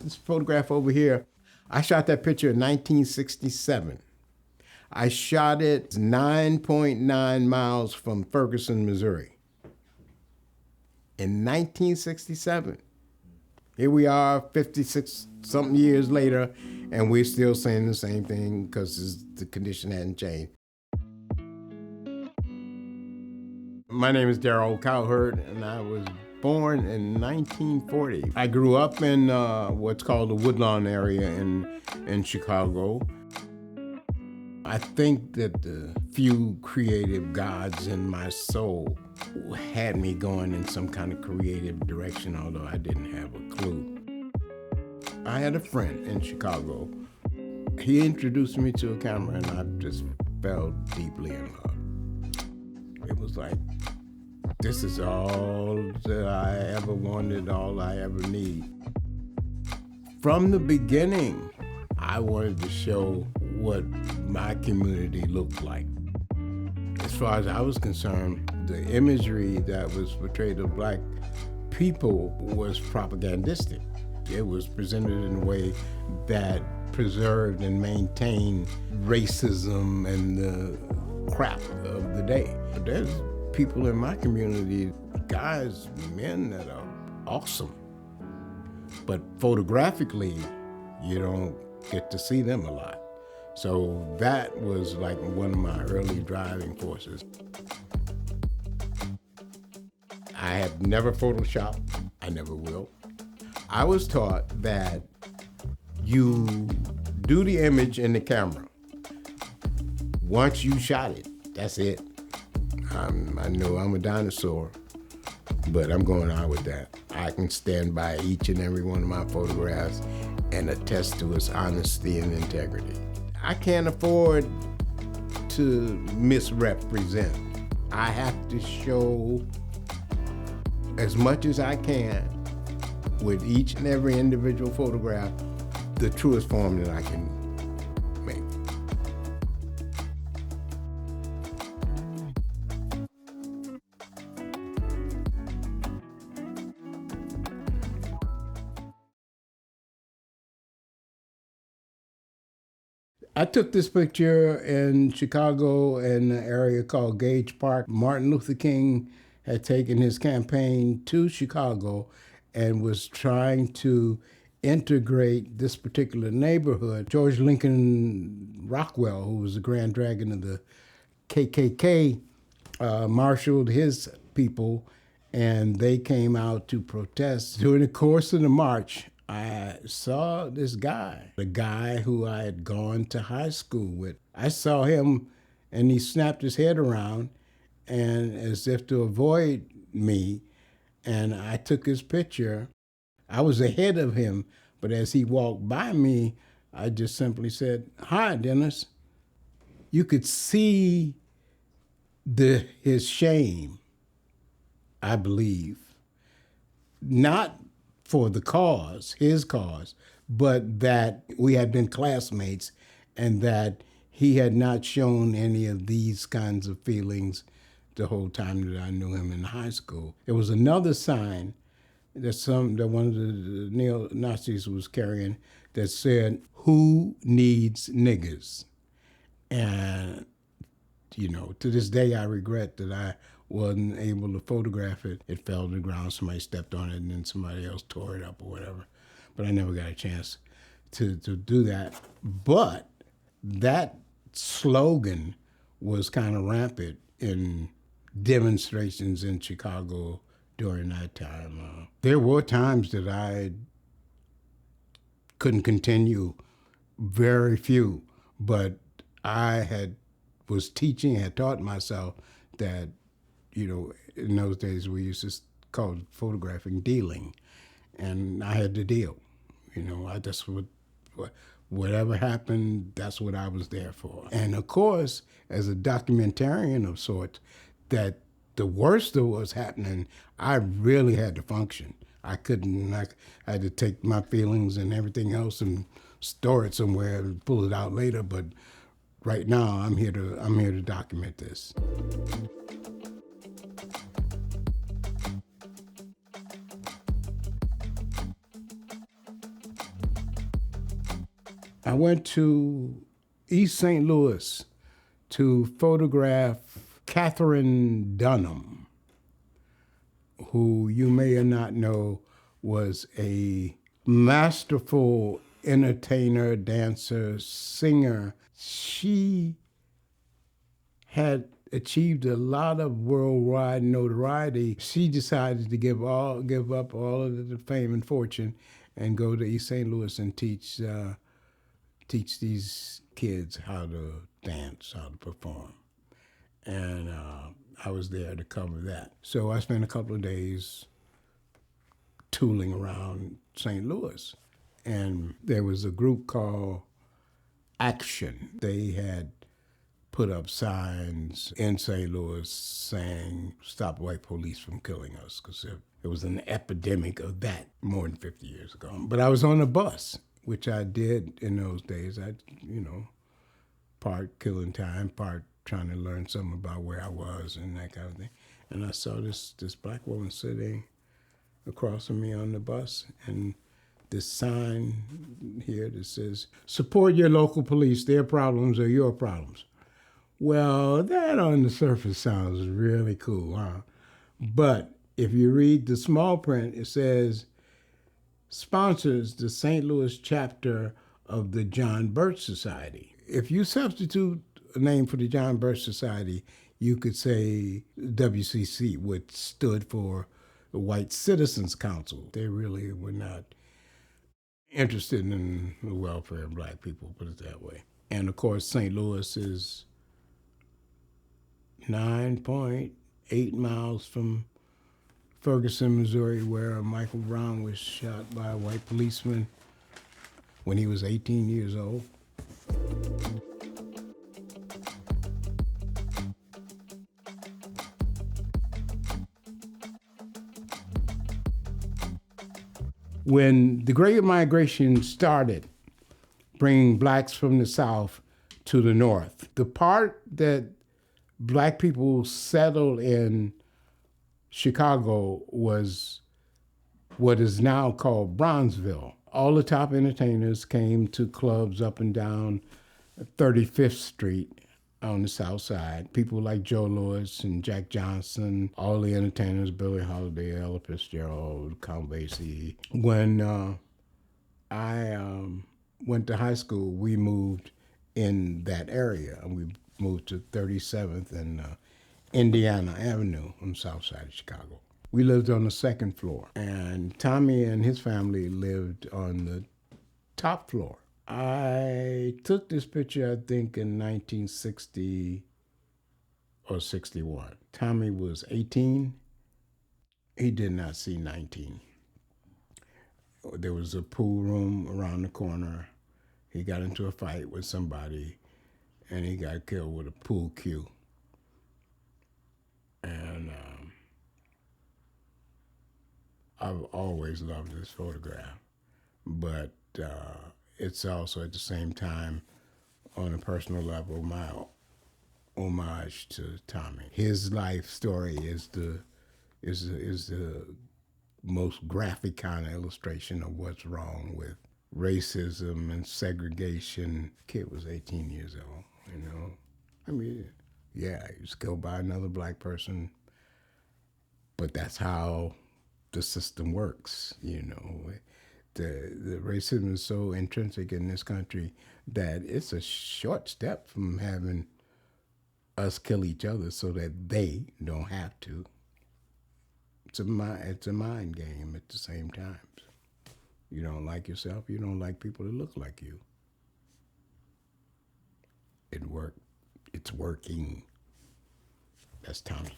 this photograph over here. I shot that picture in 1967. I shot it 9.9 miles from Ferguson, Missouri. In 1967. Here we are 56-something years later, and we're still saying the same thing because the condition hadn't changed. My name is Darryl Cowherd, and I was born in 1940. I grew up in what's called the Woodlawn area in Chicago. I think that the few creative gods in my soul had me going in some kind of creative direction, although I didn't have a clue. I had a friend in Chicago. He introduced me to a camera, and I just fell deeply in love. It was like, this is all that I ever wanted, all I ever need. From the beginning, I wanted to show what my community looked like. As far as I was concerned, the imagery that was portrayed of black people was propagandistic. It was presented in a way that preserved and maintained racism and the crap of the day. There's people in my community, guys, men that are awesome. But photographically, you don't get to see them a lot. So that was like one of my early driving forces. I have never photoshopped. I never will. I was taught that you do the image in the camera. Once you shot it, that's it. I know I'm a dinosaur, but I'm going out with that. I can stand by each and every one of my photographs and attest to its honesty and integrity. I can't afford to misrepresent. I have to show as much as I can with each and every individual photograph the truest form that I can make. I took this picture in Chicago in an area called Gage Park. Martin Luther King had taken his campaign to Chicago and was trying to integrate this particular neighborhood. George Lincoln Rockwell, who was the Grand Dragon of the KKK, marshaled his people, and they came out to protest. During the course of the march, I saw this guy, the guy who I had gone to high school with. I saw him, and he snapped his head around, and as if to avoid me, and I took his picture. I was ahead of him, but as he walked by me, I just simply said, "Hi, Dennis." You could see his shame, I believe, not for the cause, his cause, but that we had been classmates and that he had not shown any of these kinds of feelings the whole time that I knew him in high school. There was another sign that one of the neo-Nazis was carrying that said, "Who needs niggers?" And, to this day, I regret that I wasn't able to photograph it. It fell to the ground, somebody stepped on it, and then somebody else tore it up or whatever. But I never got a chance to do that. But that slogan was kind of rampant in demonstrations in Chicago during that time. There were times that I couldn't continue, very few, but I was teaching, had taught myself that, in those days we used to call it photographing dealing, and I had to deal. I just would, whatever happened, that's what I was there for. And of course, as a documentarian of sorts, that the worst of what was happening, I really had to function. I had to take my feelings and everything else and store it somewhere and pull it out later. But right now, I'm here to document this. I went to East St. Louis to photograph Catherine Dunham, who you may or not know was a masterful entertainer, dancer, singer. She had achieved a lot of worldwide notoriety. She decided to give up all of the fame and fortune and go to East St. Louis and teach these kids how to dance, how to perform. And I was there to cover that. So I spent a couple of days tooling around St. Louis. And there was a group called Action. They had put up signs in St. Louis saying, "Stop white police from killing us," because there was an epidemic of that more than 50 years ago. But I was on a bus, which I did in those days. I, part killing time, part trying to learn something about where I was and that kind of thing. And I saw this black woman sitting across from me on the bus, and this sign here that says, "Support your local police. Their problems are your problems." Well, that on the surface sounds really cool, huh? But if you read the small print, it says, "Sponsors the St. Louis chapter of the John Birch Society." If you substitute a name for the John Birch Society, you could say WCC, which stood for the White Citizens Council. They really were not interested in the welfare of black people, put it that way. And of course, St. Louis is 9.8 miles from Ferguson, Missouri, where Michael Brown was shot by a white policeman when he was 18 years old. When the Great Migration started, bringing blacks from the South to the North, the part that black people settled in Chicago was what is now called Bronzeville. All the top entertainers came to clubs up and down 35th Street on the South Side. People like Joe Louis and Jack Johnson, all the entertainers, Billie Holiday, Ella Fitzgerald, Count Basie. When I went to high school, we moved in that area. We moved to 37th and Indiana Avenue on the south side of Chicago. We lived on the second floor, and Tommy and his family lived on the top floor. I took this picture, I think, in 1960 or 61. Tommy was 18. He did not see 19. There was a pool room around the corner. He got into a fight with somebody, and he got killed with a pool cue. And I've always loved this photograph, but it's also at the same time, on a personal level, my homage to Tommy. His life story is the most graphic kind of illustration of what's wrong with racism and segregation. Kid was 18 years old, I mean, yeah, he was killed by another black person, but that's how the system works, The racism is so intrinsic in this country that it's a short step from having us kill each other so that they don't have to. It's a mind game at the same time. You don't like yourself, you don't like people that look like you. It's working. That's Tommy.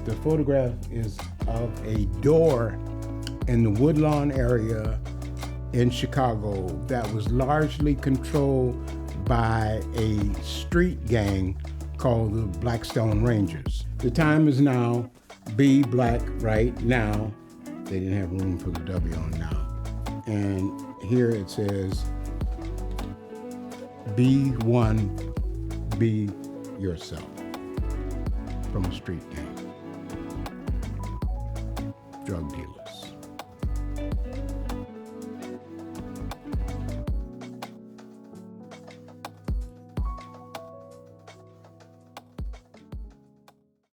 The photograph is of a door in the Woodlawn area in Chicago that was largely controlled by a street gang called the Blackstone Rangers. The time is now. Be black right now. They didn't have room for the W on now. And here it says, be one, be yourself, from a street gang. Drug dealers.